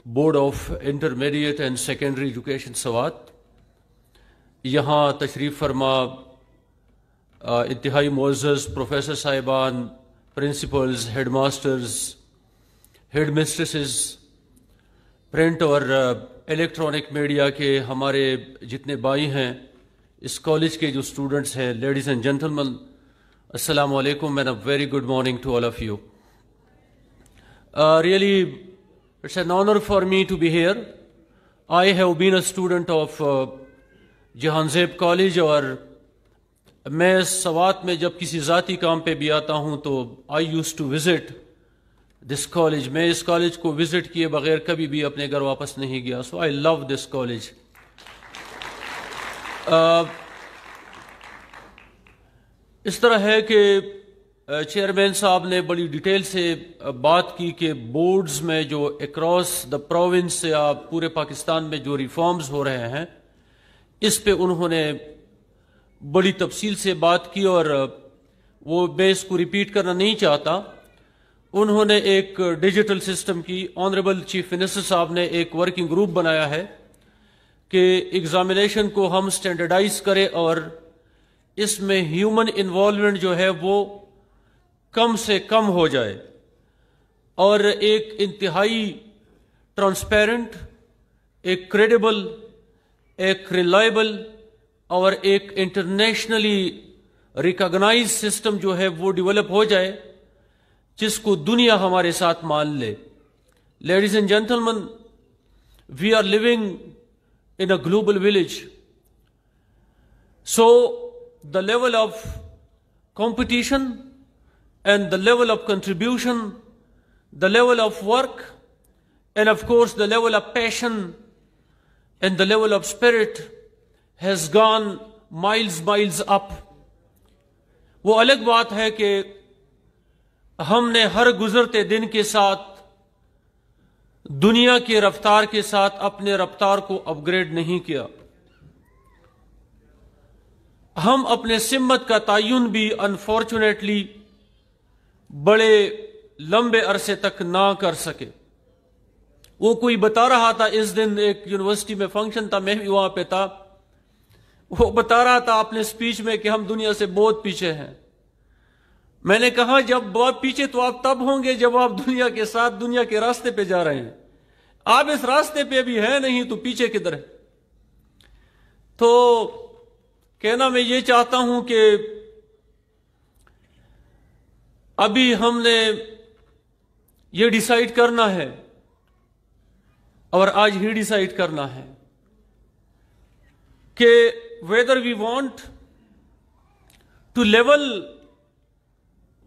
Board of intermediate and secondary education Swat, یہاں تشریف فرما انتہائی معزز پروفیسر صاحبان، principals, head masters, head mistresses, print اور الیکٹرانک میڈیا کے ہمارے جتنے بھائی ہیں، اس کالج کے جو اسٹوڈنٹس ہیں، لیڈیز اینڈ جینٹلمن، السلام علیکم and a very good morning to all of you. Really, it's an honor for me to be here. I have been a student of جہان زیب کالج، اور میں سوات میں جب کسی ذاتی کام پہ بھی آتا ہوں تو I used to visit this college. میں اس کالج کو وزٹ کیے بغیر کبھی بھی اپنے گھر واپس نہیں گیا. So I love this college. اس طرح ہے کہ چیئرمین صاحب نے بڑی ڈیٹیل سے بات کی کہ بورڈز میں جو اکراس دا پروونس یا پورے پاکستان میں جو ریفارمز ہو رہے ہیں، اس پہ انہوں نے بڑی تفصیل سے بات کی، اور وہ میں اس کو ریپیٹ کرنا نہیں چاہتا. انہوں نے ایک ڈیجیٹل سسٹم کی، آنریبل چیف منسٹر صاحب نے ایک ورکنگ گروپ بنایا ہے کہ ایگزامینیشن کو ہم سٹینڈرڈائز کریں اور اس میں ہیومن انوالومنٹ جو ہے وہ کم سے کم ہو جائے، اور ایک انتہائی ٹرانسپیرنٹ، ایک کریڈیبل، ایک ریلائبل اور ایک انٹرنیشنلی ریکگنائز سسٹم جو ہے وہ ڈیولپ ہو جائے، جس کو دنیا ہمارے ساتھ مان لے. Ladies and gentlemen, we are living in a global village. So the level of competition and the level of contribution, the level of work, and of course the level of passion and the level of spirit has gone miles up. وہ الگ بات ہے کہ ہم نے ہر گزرتے دن کے ساتھ دنیا کے رفتار کے ساتھ اپنے رفتار کو اپ گریڈ نہیں کیا. ہم اپنے سمت کا تعین بھی انفارچونیٹلی بڑے لمبے عرصے تک نہ کر سکے. وہ کوئی بتا رہا تھا، اس دن ایک یونیورسٹی میں فنکشن تھا، میں بھی وہاں پہ تھا، وہ بتا رہا تھا اپنے سپیچ میں کہ ہم دنیا سے بہت پیچھے ہیں. میں نے کہا جب بہت پیچھے تو آپ تب ہوں گے جب آپ دنیا کے ساتھ دنیا کے راستے پہ جا رہے ہیں. آپ اس راستے پہ بھی ہیں نہیں تو پیچھے کدھر ہے؟ تو کہنا میں یہ چاہتا ہوں کہ ابھی ہم نے یہ ڈیسائیڈ کرنا ہے، اور آج ہی ڈیسائیڈ کرنا ہے کہ whether we want to level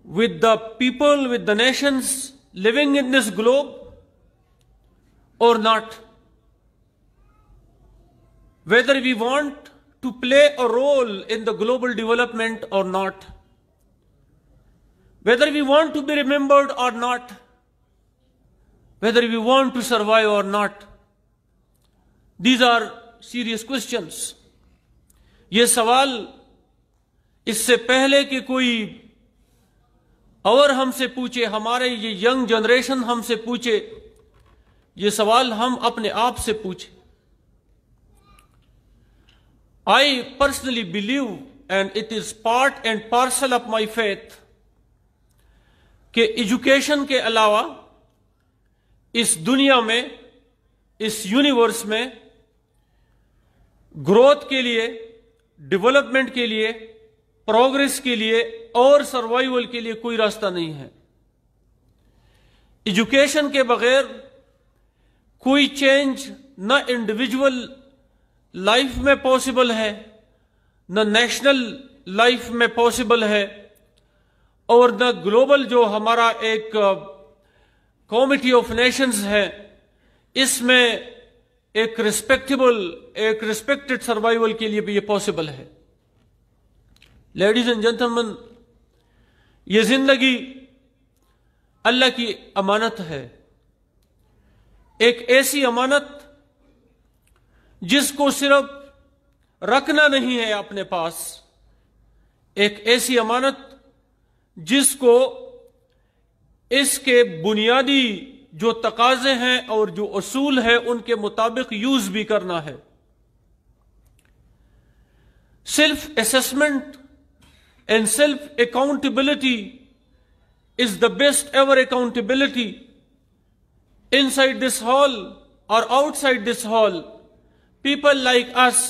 with the people, with the nations living in this globe or not. Whether we want to play a role in the global development or not. Whether we want to be remembered or not. Whether we want to survive or not. These are serious questions. یہ سوال اس سے پہلے کہ کوئی اور ہم سے پوچھے، ہمارے یہ ینگ جنریشن ہم سے پوچھے، یہ سوال ہم اپنے آپ سے پوچھیں. I personally believe, and it is part and parcel of my faith, کہ ایجوکیشن کے علاوہ اس دنیا میں، اس یونیورس میں گروتھ کے لیے، ڈیولپمنٹ کے لیے، پروگریس کے لیے اور سروائیول کے لیے کوئی راستہ نہیں ہے. ایجوکیشن کے بغیر کوئی چینج نہ انڈیویجول لائف میں پاسبل ہے، نہ نیشنل لائف میں پاسبل ہے، اور نہ گلوبل جو ہمارا ایک کمیٹی آف نیشنز ہے، اس میں ایک ریسپیکٹڈ سروائیول کے لیے بھی یہ پاسبل ہے. لیڈیز اینڈ جینٹلمن، یہ زندگی اللہ کی امانت ہے، ایک ایسی امانت جس کو صرف رکھنا نہیں ہے اپنے پاس، ایک ایسی امانت جس کو اس کے بنیادی جو تقاضے ہیں اور جو اصول ہیں ان کے مطابق یوز بھی کرنا ہے. Self assessment and self accountability is the best ever accountability. Inside this hall or outside this hall, people like us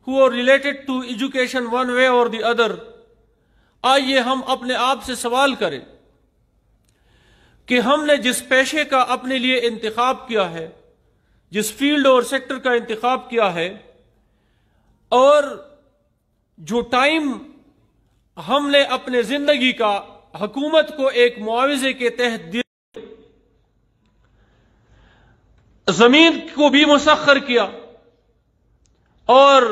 who are related to education one way or the other, آئیے ہم اپنے آپ سے سوال کریں کہ ہم نے جس پیشے کا اپنے لیے انتخاب کیا ہے، جس فیلڈ اور سیکٹر کا انتخاب کیا ہے، اور جو ٹائم ہم نے اپنے زندگی کا حکومت کو ایک معاوضے کے تحت دیا، زمین کو بھی مسخر کیا اور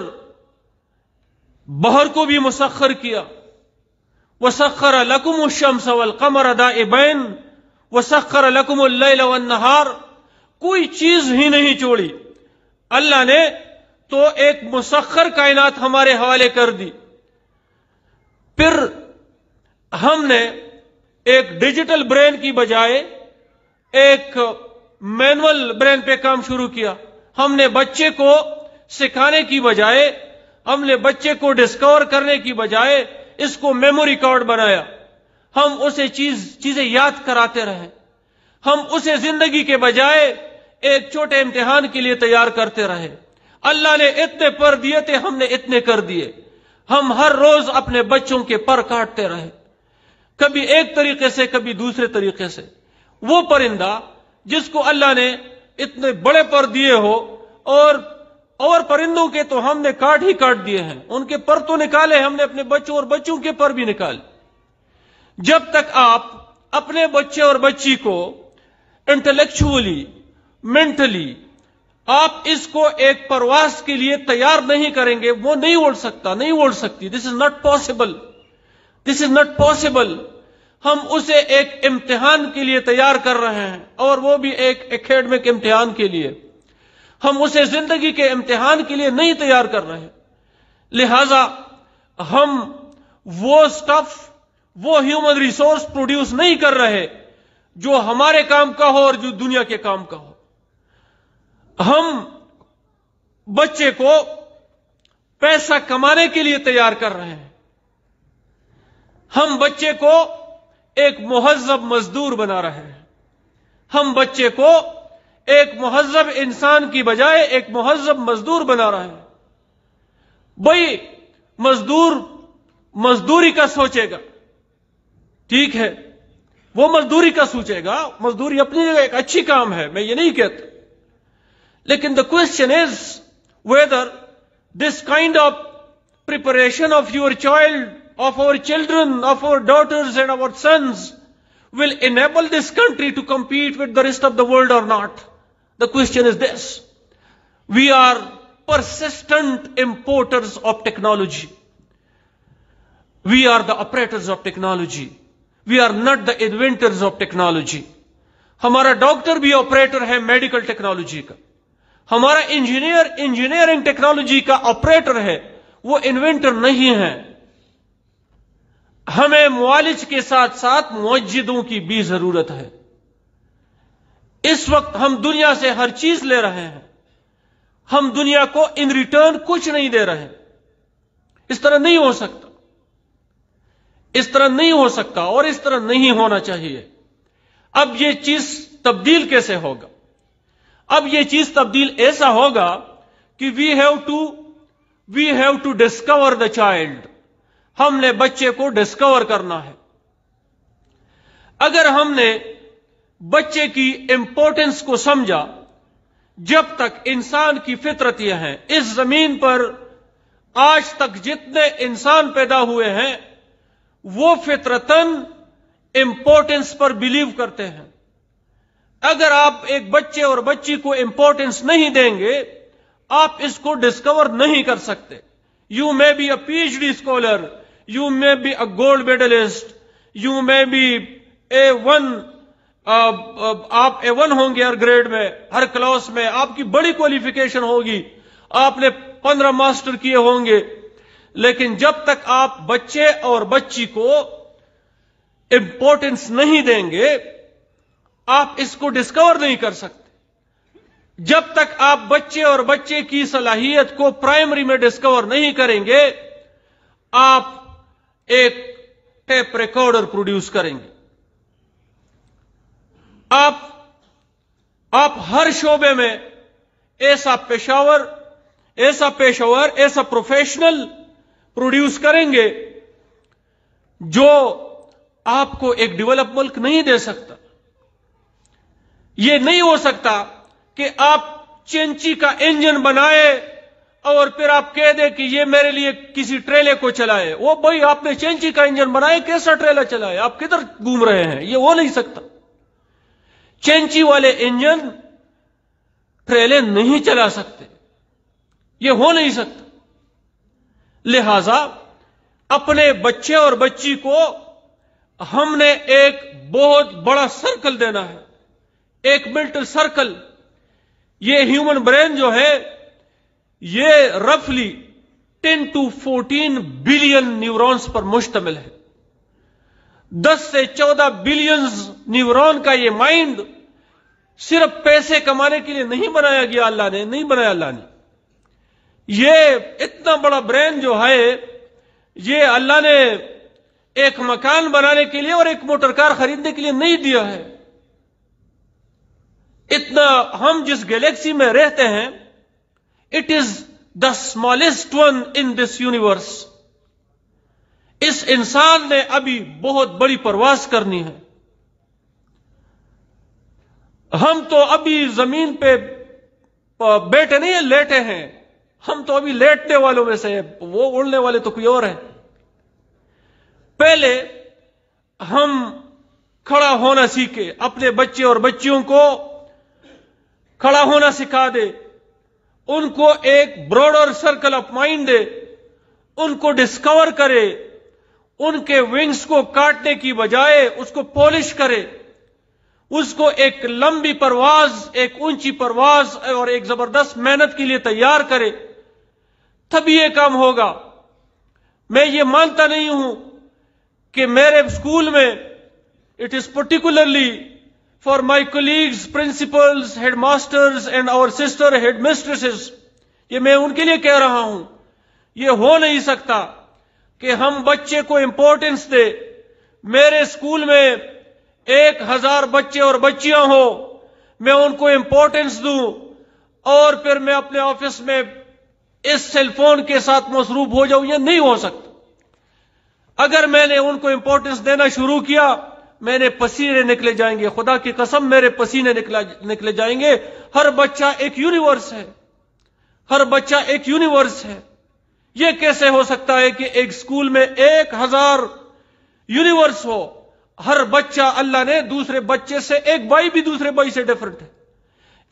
بحر کو بھی مسخر کیا. وَسَخَّرَ لَكُمُ الشَّمْسَ وَالْقَمَرَ دَائِبَيْنِ وَسَخَّرَ لَكُمُ اللَّيْلَ وَالنَّهَارَ. کوئی چیز ہی نہیں چھوڑی. اللہ نے تو ایک مسخر کائنات ہمارے حوالے کر دی. پھر ہم نے ایک ڈیجیٹل برین کی بجائے ایک مینول برین پہ کام شروع کیا. ہم نے بچے کو سکھانے کی بجائے، ہم نے بچے کو ڈسکور کرنے کی بجائے اس کو میموری کارڈ بنایا. ہم اسے چیزیں یاد کراتے رہے. ہم اسے زندگی کے بجائے ایک چھوٹے امتحان کے لیے تیار کرتے رہے. اللہ نے اتنے پر دیے تھے، ہم نے اتنے کر دیے. ہم ہر روز اپنے بچوں کے پر کاٹتے رہے، کبھی ایک طریقے سے کبھی دوسرے طریقے سے. وہ پرندہ جس کو اللہ نے اتنے بڑے پر دیے ہو، اور پرندوں کے تو ہم نے کاٹ ہی کاٹ دیے ہیں. ان کے پر تو نکالے ہم نے اپنے بچوں، اور بچوں کے پر بھی نکالے. جب تک آپ اپنے بچے اور بچی کو انٹلیکچولی، مینٹلی آپ اس کو ایک پرواز کے لیے تیار نہیں کریں گے، وہ نہیں اڑ سکتا، نہیں اڑ سکتی. This is not possible, this is not possible. ہم اسے ایک امتحان کے لیے تیار کر رہے ہیں، اور وہ بھی ایک ایکیڈمک امتحان کے لیے. ہم اسے زندگی کے امتحان کے لیے نہیں تیار کر رہے. لہذا ہم وہ سٹف، وہ ہیومن ریسورس پروڈیوس نہیں کر رہے جو ہمارے کام کا ہو اور جو دنیا کے کام کا ہو. ہم بچے کو پیسہ کمانے کے لیے تیار کر رہے ہیں. ہم بچے کو ایک مہذب مزدور بنا رہے ہیں. ہم بچے کو ایک مہذب انسان کی بجائے ایک مہذب مزدور بنا رہے ہیں. بھائی مزدور مزدوری کا سوچے گا، ٹھیک ہے، وہ مزدوری کا سوچے گا. مزدوری اپنی جگہ ایک اچھی کام ہے، میں یہ نہیں کہتا. لیکن the question is whether this kind of preparation of your child, of our children, of our daughters and our sons will enable this country to compete with the rest of the world or not. The question is this. We are persistent importers of technology. We are the operators of technology. We are not the inventors of technology. ہمارا doctor بھی operator ہے medical technology کا. ہمارا engineer engineering technology کا operator ہے، وہ inventor نہیں ہے. ہمیں معالج کے ساتھ ساتھ موجدوں کی بھی ضرورت ہے. اس وقت ہم دنیا سے ہر چیز لے رہے ہیں، ہم دنیا کو ان ریٹرن کچھ نہیں دے رہے. اس طرح نہیں ہو سکتا، اس طرح نہیں ہو سکتا، اور اس طرح نہیں ہونا چاہیے. اب یہ چیز تبدیل کیسے ہوگا؟ اب یہ چیز تبدیل ایسا ہوگا کہ we have to discover the child. ہم نے بچے کو ڈسکور کرنا ہے. اگر ہم نے بچے کی امپورٹنس کو سمجھا، جب تک انسان کی فطرت یہ ہے، اس زمین پر آج تک جتنے انسان پیدا ہوئے ہیں وہ فطرتاً امپورٹنس پر بلیو کرتے ہیں. اگر آپ ایک بچے اور بچی کو امپورٹنس نہیں دیں گے، آپ اس کو ڈسکور نہیں کر سکتے. You may be a P H D scholar, you may be a gold medalist, you may be A1، آپ A1 ہوں گے ہر گریڈ میں، ہر کلاس میں آپ کی بڑی کوالیفیکیشن ہوگی، آپ نے 15 ماسٹر کیے ہوں گے. لیکن جب تک آپ بچے اور بچی کو امپورٹنس نہیں دیں گے، آپ اس کو ڈسکور نہیں کر سکتے جب تک آپ بچے اور بچے کی صلاحیت کو پرائمری میں ڈسکور نہیں کریں گے. آپ ایک ٹیپ ریکارڈر پروڈیوس کریں گے. آپ ہر شعبے میں ایسا پیشاور ایسا پروفیشنل پروڈیوس کریں گے جو آپ کو ایک ڈیولپ ملک نہیں دے سکتا. یہ نہیں ہو سکتا کہ آپ چینچی کا انجن بنائے اور پھر آپ کہہ دیں کہ یہ میرے لیے کسی ٹریلے کو چلائے. وہ بھائی آپ نے چینچی کا انجن بنائے, کیسا ٹریلا چلائے؟ آپ کدھر گھوم رہے ہیں؟ یہ ہو نہیں سکتا. چینچی والے انجن ٹریلے نہیں چلا سکتے, یہ ہو نہیں سکتا. لہذا اپنے بچے اور بچی کو ہم نے ایک بہت بڑا سرکل دینا ہے, ایک ملٹی سرکل. یہ ہیومن برین جو ہے یہ رفلی 10 to 14 بلین نیورونز پر مشتمل ہے. 10 سے 14 بلینز نیورون کا یہ مائنڈ صرف پیسے کمانے کے لیے نہیں بنایا گیا, نہیں بنایا اللہ نے. یہ اتنا بڑا برین جو ہے یہ اللہ نے ایک مکان بنانے کے لیے اور ایک موٹر کار خریدنے کے لیے نہیں دیا ہے. اتنا ہم جس گیلیکسی میں رہتے ہیں, it is the smallest one in this universe. اس انسان نے ابھی بہت بڑی پرواز کرنی ہے. ہم تو ابھی زمین پہ بیٹھے نہیں ہیں, لیٹے ہیں. ہم تو ابھی لیٹنے والوں میں سے ہیں, وہ اڑنے والے تو کوئی اور ہیں. پہلے ہم کھڑا ہونا سیکھے, اپنے بچے اور بچیوں کو کھڑا ہونا سکھا دے, ان کو ایک براڈر سرکل آف مائنڈ دے, ان کو ڈسکور کرے, ان کے ونگز کو کاٹنے کی بجائے اس کو پالش کرے, اس کو ایک لمبی پرواز, ایک اونچی پرواز اور ایک زبردست محنت کے لیے تیار کرے, تبھی یہ کام ہوگا. میں یہ مانتا نہیں ہوں کہ میرے اسکول میں it is particularly for my colleagues, principals, head masters and our sister head mistresses, یہ میں ان کے لیے کہہ رہا ہوں. یہ ہو نہیں سکتا کہ ہم بچے کو امپورٹنس دے. میرے اسکول میں 1000 بچے اور بچیاں ہوں, میں ان کو امپورٹنس دوں اور پھر میں اپنے آفس میں اس سیل فون کے ساتھ مصروف ہو جاؤں. یہ نہیں ہو سکتا. اگر میں نے ان کو امپورٹنس دینا شروع کیا, میں نے پسینے نکلے جائیں گے, خدا کی قسم میرے پسینے نکلے جائیں گے. ہر بچہ ایک یونیورس ہے, ہر بچہ ایک یونیورس ہے. یہ کیسے ہو سکتا ہے کہ ایک اسکول میں 1000 یونیورس ہو؟ ہر بچہ اللہ نے دوسرے بچے سے, ایک بھائی بھی دوسرے بھائی سے ڈیفرنٹ ہے,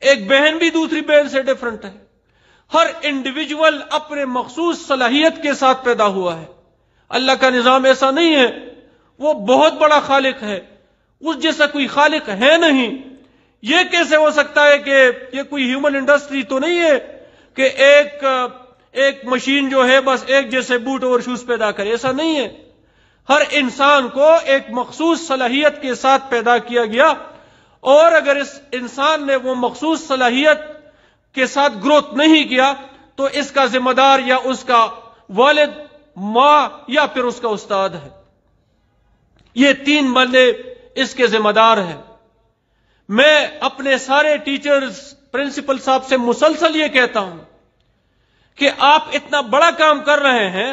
ایک بہن بھی دوسری بہن سے ڈیفرنٹ ہے. ہر انڈیویجول اپنے مخصوص صلاحیت کے ساتھ پیدا ہوا ہے. اللہ کا نظام ایسا نہیں ہے. وہ بہت بڑا خالق ہے, اس جیسا کوئی خالق ہے نہیں. یہ کیسے ہو سکتا ہے کہ یہ کوئی ہیومن انڈسٹری تو نہیں ہے کہ ایک مشین جو ہے بس ایک جیسے بوٹ اور شوز پیدا کرے؟ ایسا نہیں ہے. ہر انسان کو ایک مخصوص صلاحیت کے ساتھ پیدا کیا گیا, اور اگر اس انسان نے وہ مخصوص صلاحیت کے ساتھ گروتھ نہیں کیا تو اس کا ذمہ دار یا اس کا والد, ماں یا پھر اس کا استاد ہے. یہ 3 بندے اس کے ذمہ دار ہیں. میں اپنے سارے ٹیچرز, پرنسپل صاحب سے مسلسل یہ کہتا ہوں کہ آپ اتنا بڑا کام کر رہے ہیں,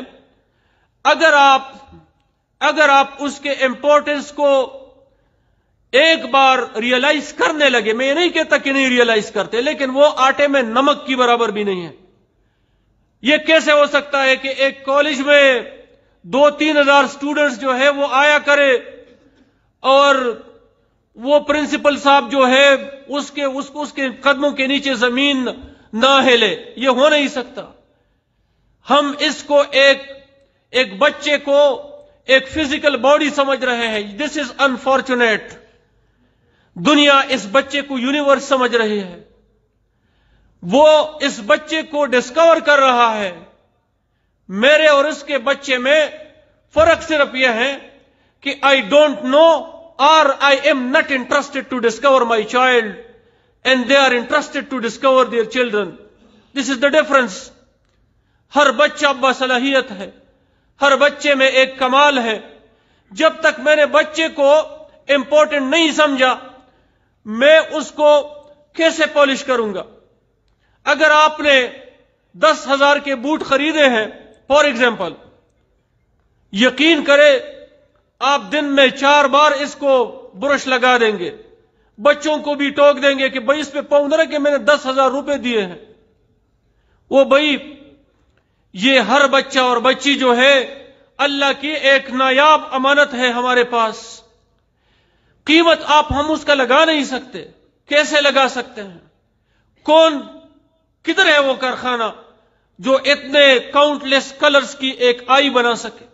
اگر آپ اس کے امپورٹنس کو ایک بار ریئلائز کرنے لگے, میں یہ نہیں کہتا کہ نہیں ریئلائز کرتے, لیکن وہ آٹے میں نمک کی برابر بھی نہیں ہے. یہ کیسے ہو سکتا ہے کہ ایک کالج میں 2-3 ہزار سٹوڈنٹس جو ہے وہ آیا کرے اور وہ پرنسپل صاحب جو ہے اس کے قدموں کے نیچے زمین نہ ہلے؟ یہ ہو نہیں سکتا. ہم اس کو ایک بچے کو ایک فزیکل باڈی سمجھ رہے ہیں. دس از انفارچونیٹ. دنیا اس بچے کو یونیورس سمجھ رہی ہے. وہ اس بچے کو ڈسکور کر رہا ہے. میرے اور اس کے بچے میں فرق صرف یہ ہے کہ I don't know or I am not interested to discover my child and they are interested to discover their children. This is the difference. ہر بچہ باصلاحیت ہے, ہر بچے میں ایک کمال ہے. جب تک میں نے بچے کو امپورٹنٹ نہیں سمجھا, میں اس کو کیسے پالش کروں گا؟ اگر آپ نے 10,000 کے بوٹ خریدے ہیں فار ایگزامپل, یقین کرے آپ دن میں 4 بار اس کو برش لگا دیں گے, بچوں کو بھی ٹوک دیں گے کہ بھائی اس پہ پاؤں رکھ کے میں نے 10,000 روپے دیے ہیں. وہ بھائی یہ ہر بچہ اور بچی جو ہے اللہ کی ایک نایاب امانت ہے ہمارے پاس. قیمت ہم اس کا لگا نہیں سکتے. کیسے لگا سکتے ہیں؟ کدھر ہے وہ کارخانہ جو اتنے کاؤنٹ لیس کلرز کی ایک آئی بنا سکے,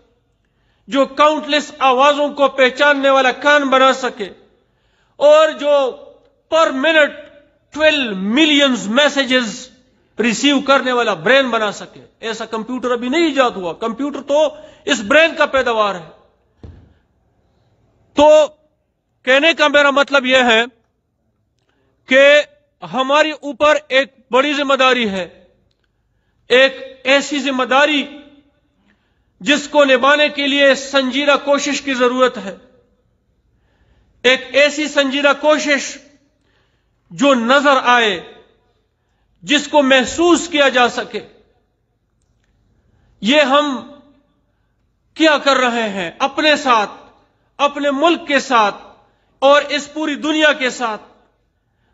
جو کاؤنٹ لیس آوازوں کو پہچاننے والا کان بنا سکے, اور جو per minute 12 millions messages receive کرنے والا برین بنا سکے؟ ایسا کمپیوٹر ابھی نہیں ایجاد ہوا. کمپیوٹر تو اس برین کا پیداوار ہے. تو کہنے کا میرا مطلب یہ ہے کہ ہماری اوپر ایک بڑی ذمہ داری ہے, ایک ایسی ذمہ داری جس کو نبھانے کے لیے سنجیدہ کوشش کی ضرورت ہے. ایک ایسی سنجیدہ کوشش جو نظر آئے, جس کو محسوس کیا جا سکے. یہ ہم کیا کر رہے ہیں اپنے ساتھ, اپنے ملک کے ساتھ اور اس پوری دنیا کے ساتھ؟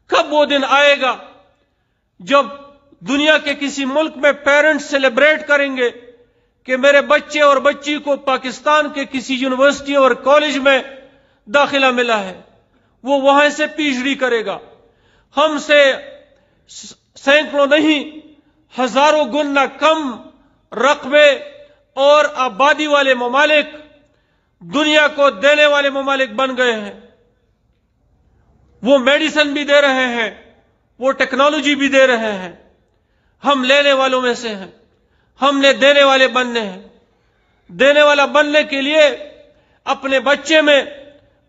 کب وہ دن آئے گا جب دنیا کے کسی ملک میں پیرنٹس سیلیبریٹ کریں گے کہ میرے بچے اور بچی کو پاکستان کے کسی یونیورسٹی اور کالج میں داخلہ ملا ہے؟ وہ وہاں سے پی ایچ ڈی کرے گا. ہم سے سینکڑوں نہیں ہزاروں گنا کم رقبے اور آبادی والے ممالک دنیا کو دینے والے ممالک بن گئے ہیں. وہ میڈیسن بھی دے رہے ہیں, وہ ٹیکنالوجی بھی دے رہے ہیں. ہم لینے والوں میں سے ہیں, ہم نے دینے والے بننے ہیں. دینے والا بننے کے لیے اپنے بچے میں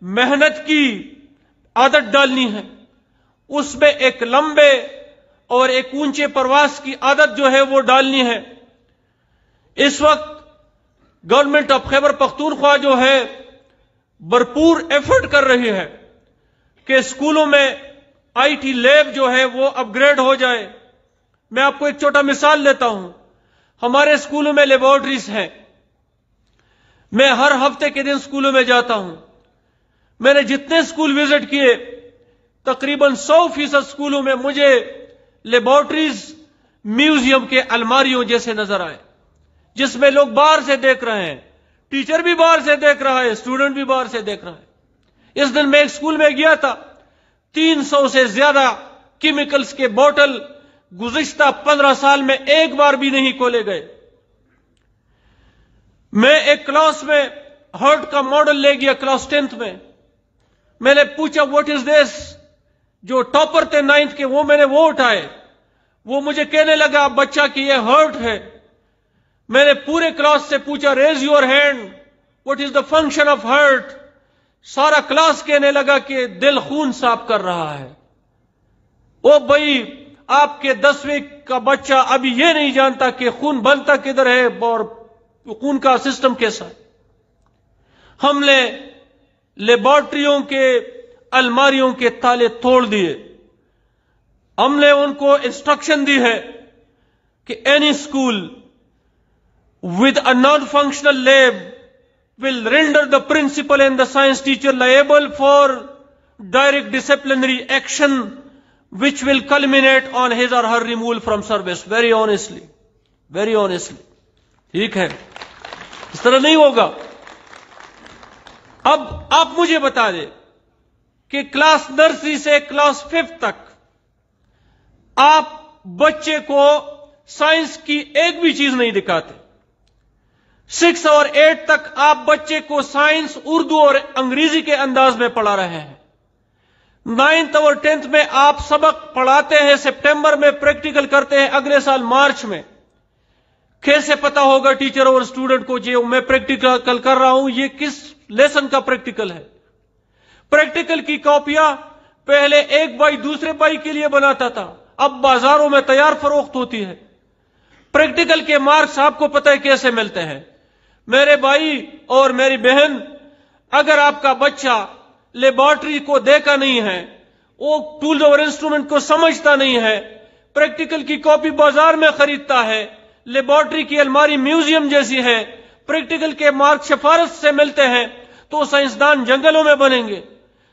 محنت کی عادت ڈالنی ہے, اس میں ایک لمبے اور ایک اونچے پرواز کی عادت جو ہے وہ ڈالنی ہے. اس وقت گورنمنٹ آف خیبر پختونخوا جو ہے بھرپور ایفرٹ کر رہی ہے کہ اسکولوں میں آئی ٹی لیب جو ہے وہ اپ گریڈ ہو جائے. میں آپ کو ایک چھوٹا مثال دیتا ہوں. ہمارے اسکولوں میں لیبارٹریز ہیں. میں ہر ہفتے کے دن اسکولوں میں جاتا ہوں. میں نے جتنے اسکول وزٹ کیے تقریباً 100% اسکولوں میں مجھے لیبارٹریز میوزیم کے الماریوں جیسے نظر آئے, جس میں لوگ باہر سے دیکھ رہے ہیں, ٹیچر بھی باہر سے دیکھ رہا ہے, اسٹوڈنٹ بھی باہر سے دیکھ رہا ہے. اس دن میں ایک اسکول میں گیا تھا, 300 سے زیادہ کیمیکلز کے بوٹل گزشتہ 15 سال میں ایک بار بھی نہیں کھولے گئے. میں ایک کلاس میں ہارٹ کا ماڈل لے گیا کلاس 10th میں. میں نے پوچھا واٹ از دس؟ جو ٹاپر تھے 9th کے میں نے وہ اٹھائے. وہ مجھے کہنے لگا بچہ کہ یہ ہارٹ ہے. میں نے پورے کلاس سے پوچھا raise your hand, what is the function of heart? سارا کلاس کہنے لگا کہ دل خون صاف کر رہا ہے. او بھائی, آپ کے 10ویں کا بچہ ابھی یہ نہیں جانتا کہ خون بنتا کدھر ہے اور خون کا سسٹم کیسا ہے. ہم نے لیبارٹریوں کے الماریوں کے تالے توڑ دیے. ہم نے ان کو انسٹرکشن دی ہے کہ any school with a non-functional lab will render the principal and the science teacher liable for direct disciplinary action which will culminate on his or her removal from service. Very honestly. Very honestly. ٹھیک ہے, اس طرح نہیں ہوگا. اب آپ مجھے بتا دیں کہ کلاس نرسری سے کلاس 5th تک آپ بچے کو سائنس کی ایک بھی چیز نہیں دکھاتے. 6 اور 8 تک آپ بچے کو سائنس اردو اور انگریزی کے انداز میں پڑھا رہے ہیں. 9th اور 10th میں آپ سبق پڑھاتے ہیں, سپٹمبر میں پریکٹیکل کرتے ہیں, اگلے سال مارچ میں. کیسے پتا ہوگا ٹیچر اور اسٹوڈنٹ کو جو میں پریکٹیکل کر رہا ہوں یہ کس لیسن کا پریکٹیکل ہے؟ پریکٹیکل کی کاپیاں پہلے ایک بھائی دوسرے بھائی کے لیے بناتا تھا، اب بازاروں میں تیار فروخت ہوتی ہے۔ پریکٹیکل کے مارکس آپ کو پتہ ہے کیسے ملتے ہیں۔ میرے بھائی اور میری بہن، اگر آپ کا بچہ لیبارٹری کو دیکھا نہیں ہے، وہ ٹولز اور انسٹرومنٹ کو سمجھتا نہیں ہے، پریکٹیکل کی کاپی بازار میں خریدتا ہے، لیبارٹری کی الماری میوزیم جیسی ہے، پریکٹیکل کے مارکس سفارت سے ملتے ہیں، تو سائنسدان جنگلوں میں بنیں گے،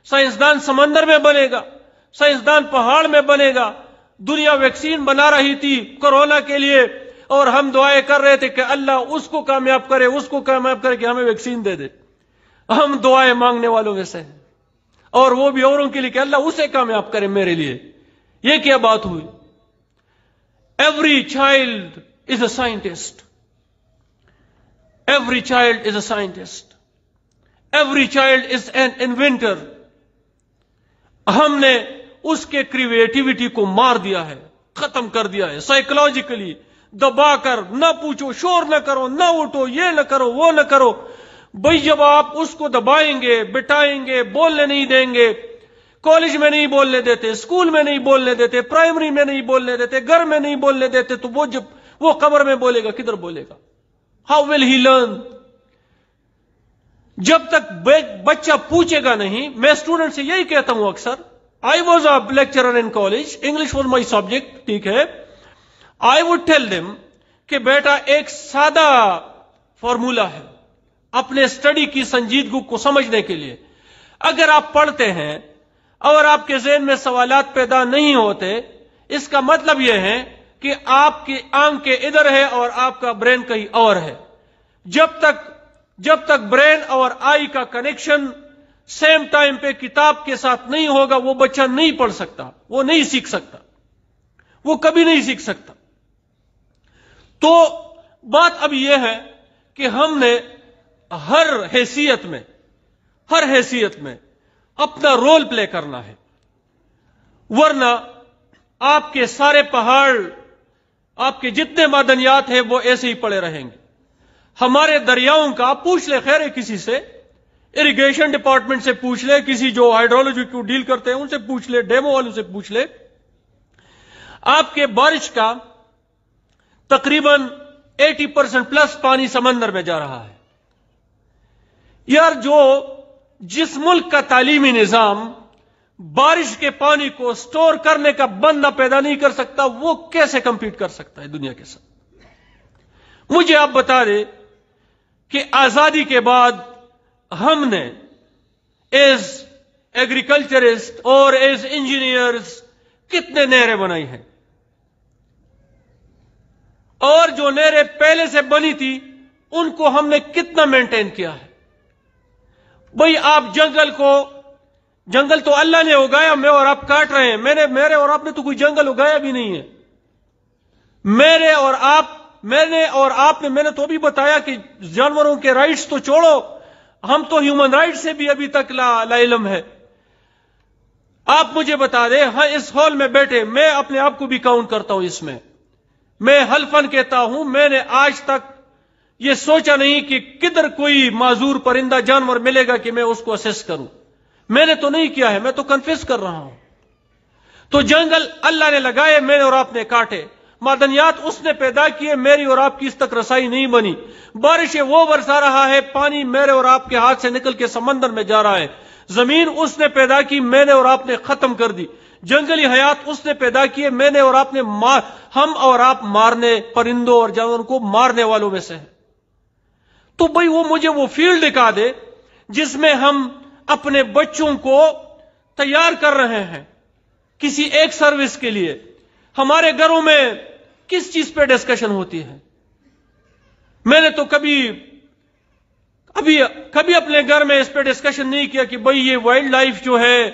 سائنسدان سمندر میں بنے گا، سائنسدان پہاڑ میں بنے گا۔ دنیا ویکسین بنا رہی تھی کورونا کے لیے، اور ہم دعائیں کر رہے تھے کہ اللہ اس کو کامیاب کرے، اس کو کامیاب کرے کہ ہمیں ویکسین دے دے۔ ہم دعائیں مانگنے والوں میں سے ہیں، اور وہ بھی اوروں کے لیے کہ اللہ اسے کامیاب کرے میرے لیے۔ یہ کیا بات ہوئی؟ Every child is a scientist, every child is a scientist, every child is an inventor. ہم نے اس کے کریٹیوٹی کو مار دیا ہے، ختم کر دیا ہے، سائیکولوجیکلی دبا کر، نہ پوچھو، شور نہ کرو، نہ اٹھو، یہ نہ کرو، وہ نہ کرو۔ بھئی جب آپ اس کو دبائیں گے، بٹائیں گے، بولنے نہیں دیں گے، کالج میں نہیں بولنے دیتے، اسکول میں نہیں بولنے دیتے، پرائمری میں نہیں بولنے دیتے، گھر میں نہیں بولنے دیتے، تو وہ جب وہ قبر میں بولے گا کدھر بولے گا؟ How will he learn? جب تک بچہ پوچھے گا نہیں۔ میں اسٹوڈنٹ سے یہی کہتا ہوں اکثر، I was a lecturer in college, English was my subject، ٹھیک ہے، I would tell them کہ بیٹا ایک سادہ فارمولا ہے اپنے اسٹڈی کی سنجیدگی کو سمجھنے کے لیے۔ اگر آپ پڑھتے ہیں اور آپ کے ذہن میں سوالات پیدا نہیں ہوتے، اس کا مطلب یہ ہے کہ آپ کی آنکھیں ادھر ہے اور آپ کا برین کہیں اور ہے۔ جب تک برین اور آئی کا کنیکشن سیم ٹائم پہ کتاب کے ساتھ نہیں ہوگا، وہ بچہ نہیں پڑھ سکتا، وہ نہیں سیکھ سکتا، وہ کبھی نہیں سیکھ سکتا۔ تو بات اب یہ ہے کہ ہم نے ہر حیثیت میں اپنا رول پلے کرنا ہے، ورنہ آپ کے سارے پہاڑ، آپ کے جتنے معدنیات ہیں وہ ایسے ہی پڑے رہیں گے۔ ہمارے دریاؤں کا پوچھ لے، خیر ہے کسی سے، اریگیشن ڈپارٹمنٹ سے پوچھ لے، کسی جو ہائیڈرولوجی کو ڈیل کرتے ہیں ان سے پوچھ لے، ڈیمو والوں سے پوچھ لے، آپ کے بارش کا تقریباً 80% پلس پانی سمندر میں جا رہا ہے۔ یار جس ملک کا تعلیمی نظام بارش کے پانی کو سٹور کرنے کا بندہ پیدا نہیں کر سکتا، وہ کیسے کمپیٹ کر سکتا ہے دنیا کے ساتھ؟ مجھے آپ بتا دیں کہ آزادی کے بعد ہم نے ایز ایگریکلچرسٹ اور ایز انجینئرز کتنے نہریں بنائی ہیں، اور جو نہریں پہلے سے بنی تھی ان کو ہم نے کتنا مینٹین کیا ہے؟ بھئی آپ جنگل تو اللہ نے اگایا، میں اور آپ کاٹ رہے ہیں۔ میرے اور آپ نے تو کوئی جنگل اگایا بھی نہیں ہے۔ میں نے تو ابھی بتایا کہ جانوروں کے رائٹس تو چھوڑو، ہم تو ہیومن رائٹ سے بھی ابھی تک لا علم ہے۔ آپ مجھے بتا دیں، ہاں اس ہال میں بیٹھے، میں اپنے آپ کو بھی کاؤنٹ کرتا ہوں اس میں حلفاً کہتا ہوں، میں نے آج تک یہ سوچا نہیں کہ کدھر کوئی معذور پرندہ جانور ملے گا کہ میں اس کو اسیس کروں۔ میں نے تو نہیں کیا ہے، میں تو کنفیس کر رہا ہوں۔ تو جنگل اللہ نے لگائے، میں نے اور آپ نے کاٹے، معدنیات اس نے پیدا کیے، میری اور آپ کی اس تک رسائی نہیں بنی۔ بارشیں وہ برسا رہا ہے، پانی میرے اور آپ کے ہاتھ سے نکل کے سمندر میں جا رہا ہے۔ زمین اس نے پیدا کی، میں نے اور آپ نے ختم کر دی۔ جنگلی حیات اس نے پیدا کیے، میں نے اور آپ نے ہم اور آپ مارنے، پرندوں اور جانوروں کو مارنے والوں میں سے ہیں۔ تو بھئی وہ مجھے وہ فیلڈ دکھا دے جس میں ہم اپنے بچوں کو تیار کر رہے ہیں کسی ایک سروس کے لیے۔ ہمارے گھروں میں کس چیز پہ ڈسکشن ہوتی ہے؟ میں نے تو کبھی اپنے گھر میں اس پہ ڈسکشن نہیں کیا کہ بھئی یہ وائلڈ لائف جو ہے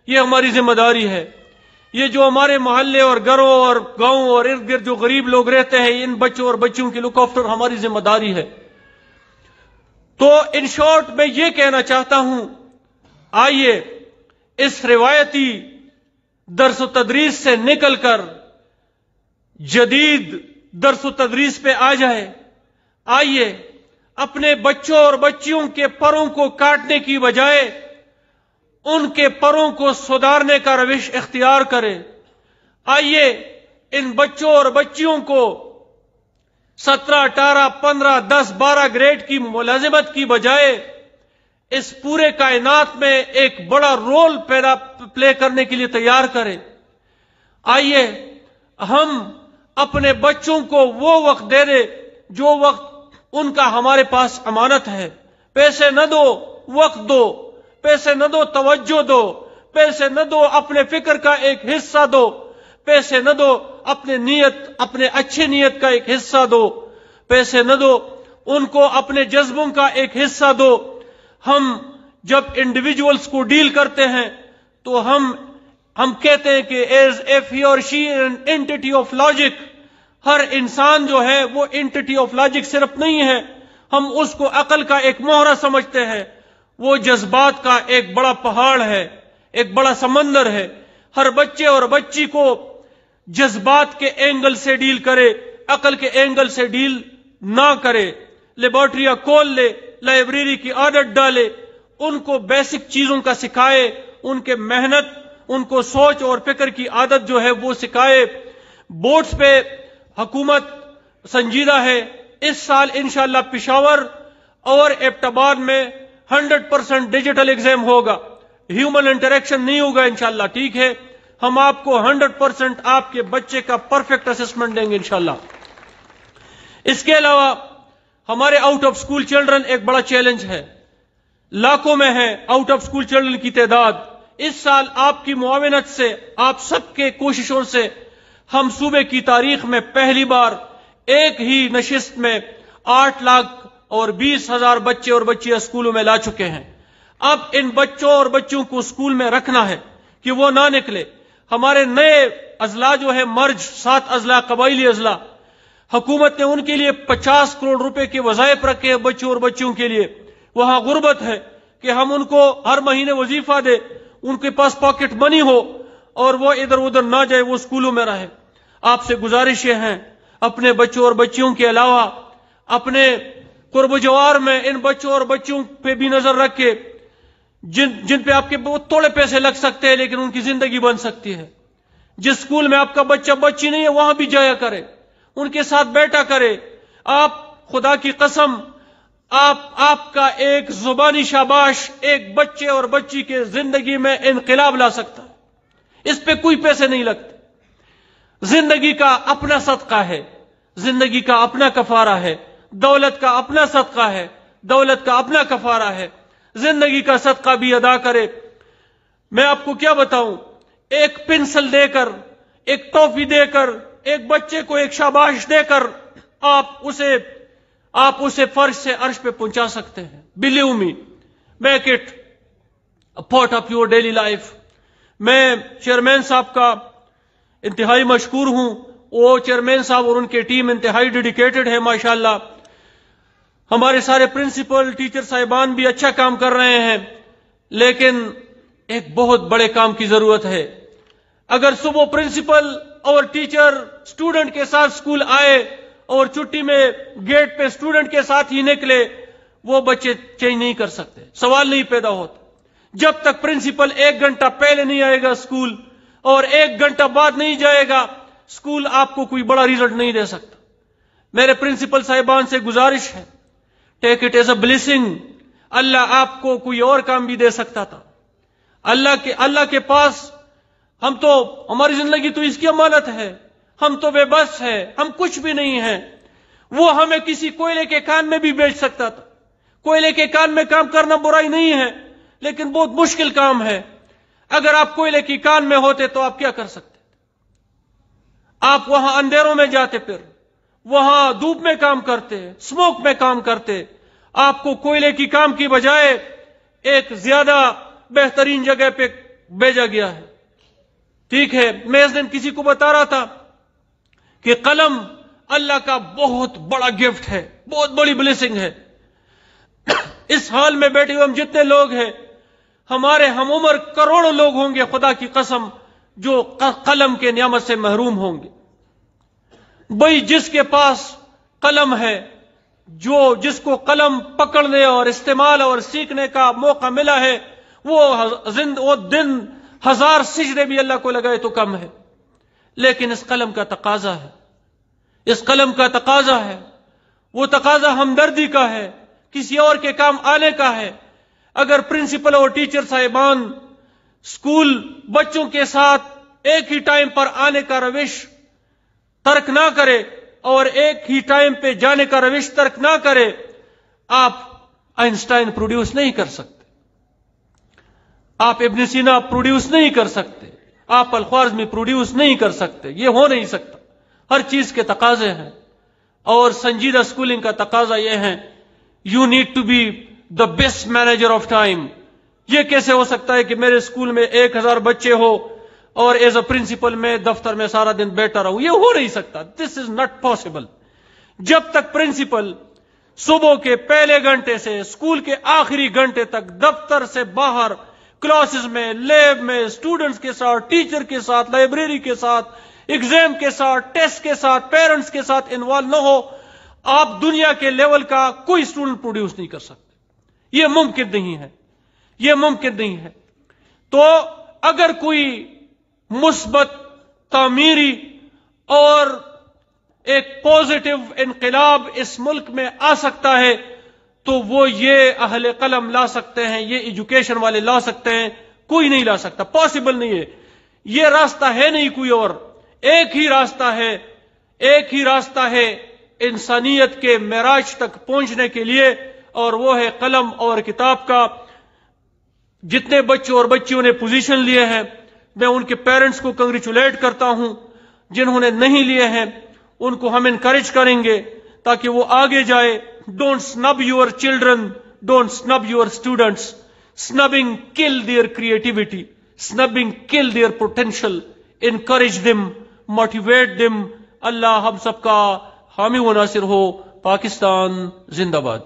یہ ہماری ذمہ داری ہے، یہ جو ہمارے محلے اور گھروں اور گاؤں اور ارد گرد جو غریب لوگ رہتے ہیں، ان بچوں اور بچیوں کی لک آفٹر ہماری ذمہ داری ہے۔ تو ان شارٹ میں یہ کہنا چاہتا ہوں، آئیے اس روایتی درس و تدریس سے نکل کر جدید درس و تدریس پہ آ جائے۔ آئیے اپنے بچوں اور بچیوں کے پروں کو کاٹنے کی بجائے ان کے پروں کو سدھارنے کا روش اختیار کرے. آئیے ان بچوں اور بچیوں کو 17, 18, 15, 10, 12 گریڈ کی ملازمت کی بجائے اس پورے کائنات میں ایک بڑا رول پلے کرنے کے لیے تیار کریں. آئیے ہم اپنے بچوں کو وہ وقت دے دیں جو وقت ان کا ہمارے پاس امانت ہے. پیسے نہ دو، وقت دو. پیسے نہ دو، توجہ دو. پیسے نہ دو، اپنے فکر کا ایک حصہ دو. پیسے نہ دو، اپنے اچھی نیت کا ایک حصہ دو. پیسے نہ دو، ان کو اپنے جذبوں کا ایک حصہ دو. ہم جب انڈیویجولز کو ڈیل کرتے ہیں تو ہم کہتے ہیں کہ ایز ایف ہی اور شی این اینٹی آف لاجک. ہر انسان جو ہے وہ اینٹی آف لاجک صرف نہیں ہے، ہم اس کو عقل کا ایک موہرا سمجھتے ہیں. وہ جذبات کا ایک بڑا پہاڑ ہے، ایک بڑا سمندر ہے. ہر بچے اور بچی کو جذبات کے اینگل سے ڈیل کرے، عقل کے اینگل سے ڈیل نہ کرے. لیبارٹریاں کھول لے، لائبریری کی عادت ڈالے، ان کو بیسک چیزوں کا سکھائے، ان کے محنت، ان کو سوچ اور فکر کی عادت جو ہے وہ سکھائے. بورڈز پہ حکومت سنجیدہ ہے. اس سال انشاءاللہ پشاور اور ایبٹ آباد میں 100% ڈیجیٹل ایگزام ہوگا. ہیومن انٹریکشن نہیں ہوگا انشاءاللہ. ٹھیک ہے، ہم آپ کو 100% آپ کے بچے کا پرفیکٹ اسسمنٹ دیں گے انشاءاللہ. اس کے علاوہ ہمارے آؤٹ آف سکول چلڈرن ایک بڑا چیلنج ہے. لاکھوں میں ہے آؤٹ آف سکول چلڈرن کی تعداد. اس سال آپ کی معاونت سے، آپ سب کے کوششوں سے ہم صوبے کی تاریخ میں پہلی بار ایک ہی نشست میں 8,20,000 بچے اور بچیاں اسکولوں میں لا چکے ہیں. اب ان بچوں اور بچوں کو اسکول میں رکھنا ہے کہ وہ نہ نکلے. ہمارے نئے اضلاع جو ہے مرج 7 اضلاع قبائلی اضلاع، حکومت نے ان کے لیے 50 کروڑ روپے کے وظائف رکھے ہیں بچوں اور بچیوں کے لیے. وہاں غربت ہے کہ ہم ان کو ہر مہینے وظیفہ دے، ان کے پاس پاکٹ منی ہو اور وہ ادھر ادھر نہ جائے، وہ اسکولوں میں رہے. آپ سے گزارش یہ ہیں اپنے بچوں اور بچیوں کے علاوہ اپنے قرب و جوار میں ان بچوں اور بچیوں پہ بھی نظر رکھے جن پہ آپ کے بہت تھوڑے پیسے لگ سکتے ہیں لیکن ان کی زندگی بن سکتی ہے. جس اسکول میں آپ کا بچہ بچی نہیں ہے وہاں بھی جایا کرے، ان کے ساتھ بیٹھا کرے. آپ خدا کی قسم آپ کا ایک زبانی شاباش ایک بچے اور بچی کے زندگی میں انقلاب لا سکتا ہے. اس پہ کوئی پیسے نہیں لگتے. زندگی کا اپنا صدقہ ہے، زندگی کا اپنا کفارہ ہے. دولت کا اپنا صدقہ ہے، دولت کا اپنا کفارہ ہے. زندگی کا صدقہ بھی ادا کرے. میں آپ کو کیا بتاؤں، ایک پنسل دے کر، ایک ٹافی دے کر، ایک بچے کو ایک شاباش دے کر آپ اسے فرش سے عرش پہ پہنچا سکتے ہیں. Believe me, make it a part of your daily life. میں چیئرمین صاحب کا انتہائی مشکور ہوں. وہ چیئرمین صاحب اور ان کی ٹیم انتہائی ڈیڈیکیٹڈ ہے ماشاءاللہ. ہمارے سارے پرنسپل ٹیچر صاحبان بھی اچھا کام کر رہے ہیں، لیکن ایک بہت بڑے کام کی ضرورت ہے. اگر صبح پرنسپل اور ٹیچر اسٹوڈنٹ کے ساتھ اسکول آئے اور چھٹی میں گیٹ پہ اسٹوڈنٹ کے ساتھ ہی نکلے، وہ بچے چینج نہیں کر سکتے. سوال نہیں پیدا ہوتا. جب تک پرنسپل 1 گھنٹہ پہلے نہیں آئے گا اسکول اور 1 گھنٹہ بعد نہیں جائے گا اسکول، آپ کو کوئی بڑا ریزلٹ نہیں دے سکتا. میرے پرنسپل صاحبان سے گزارش ہے، take it as a blessing. Allah آپ کو کوئی اور کام بھی دے سکتا تھا. اللہ کے پاس ہماری زندگی تو اس کی امانت ہے. ہم تو بے بس ہیں، ہم کچھ بھی نہیں ہیں. وہ ہمیں کسی کوئلے کے کان میں بھی بیچ سکتا تھا. کوئلے کے کان میں کام کرنا برائی نہیں ہے، لیکن بہت مشکل کام ہے. اگر آپ کوئلے کی کان میں ہوتے تو آپ کیا کر سکتے؟ آپ وہاں اندھیروں میں جاتے، پھر وہاں دھوپ میں کام کرتے، اسموک میں کام کرتے. آپ کو کوئلے کی کام کی بجائے ایک زیادہ بہترین جگہ پہ بھیجا گیا ہے. ٹھیک ہے، میں اس دن کسی کو بتا رہا تھا کہ قلم اللہ کا بہت بڑا گفٹ ہے، بہت بڑی بلیسنگ ہے. اس حال میں بیٹھے ہوئے ہم جتنے لوگ ہیں، ہمارے ہم عمر کروڑوں لوگ ہوں گے خدا کی قسم جو قلم کے نعمت سے محروم ہوں گے. بھئی جس کے پاس قلم ہے، جس کو قلم پکڑنے اور استعمال اور سیکھنے کا موقع ملا ہے، وہ دن 1000 سجدے بھی اللہ کو لگائے تو کم ہے. لیکن اس قلم کا تقاضا ہے، اس قلم کا تقاضا ہے، وہ تقاضا ہمدردی کا ہے، کسی اور کے کام آنے کا ہے. اگر پرنسپل اور ٹیچر صاحبان اسکول بچوں کے ساتھ ایک ہی ٹائم پر آنے کا روش ترک نہ کرے اور ایک ہی ٹائم پہ جانے کا روش ترک نہ کرے، آپ آئنسٹائن پروڈیوس نہیں کر سکتے، آپ ابن سینا پروڈیوس نہیں کر سکتے، آپ الخوارزمی پروڈیوس نہیں کر سکتے. یہ ہو نہیں سکتا. ہر چیز کے تقاضے ہیں، اور سنجیدہ اسکولنگ کا تقاضا یہ ہے، you need to be the best manager of time. یہ کیسے ہو سکتا ہے کہ میرے اسکول میں 1000 بچے ہو اور ایز اے پرنسپل میں دفتر میں سارا دن بیٹھا رہوں؟ یہ ہو نہیں سکتا. دس از ناٹ پاسبل. جب تک پرنسپل صبح کے پہلے گھنٹے سے اسکول کے آخری گھنٹے تک دفتر سے باہر کلاسز میں، لیب میں، اسٹوڈنٹس کے ساتھ، ٹیچر کے ساتھ، لائبریری کے ساتھ، ایگزام کے ساتھ، ٹیسٹ کے ساتھ، پیرنٹس کے ساتھ انوالو نہ ہو، آپ دنیا کے لیول کا کوئی اسٹوڈنٹ پروڈیوس نہیں کر سکتے. یہ ممکن نہیں ہے، یہ ممکن نہیں ہے. تو اگر کوئی مثبت، تعمیری اور ایک پازیٹو انقلاب اس ملک میں آ سکتا ہے تو وہ یہ اہل قلم لا سکتے ہیں، یہ ایجوکیشن والے لا سکتے ہیں. کوئی نہیں لا سکتا، پاسبل نہیں ہے. یہ راستہ ہے نہیں کوئی اور. ایک ہی راستہ ہے، ایک ہی راستہ ہے انسانیت کے معراج تک پہنچنے کے لیے، اور وہ ہے قلم اور کتاب کا. جتنے بچوں اور بچیوں نے پوزیشن لیے ہیں، میں ان کے پیرنٹس کو کنگریچولیٹ کرتا ہوں. جنہوں نے نہیں لیے ہیں ان کو ہم انکریج کریں گے تاکہ وہ آگے جائے. Don't snub your children, don't snub your students. Snubbing kill their creativity, snubbing kill their potential. Encourage them, motivate them. اللہ ہم سب کا حامی و ناصر ہو. پاکستان زندہ باد.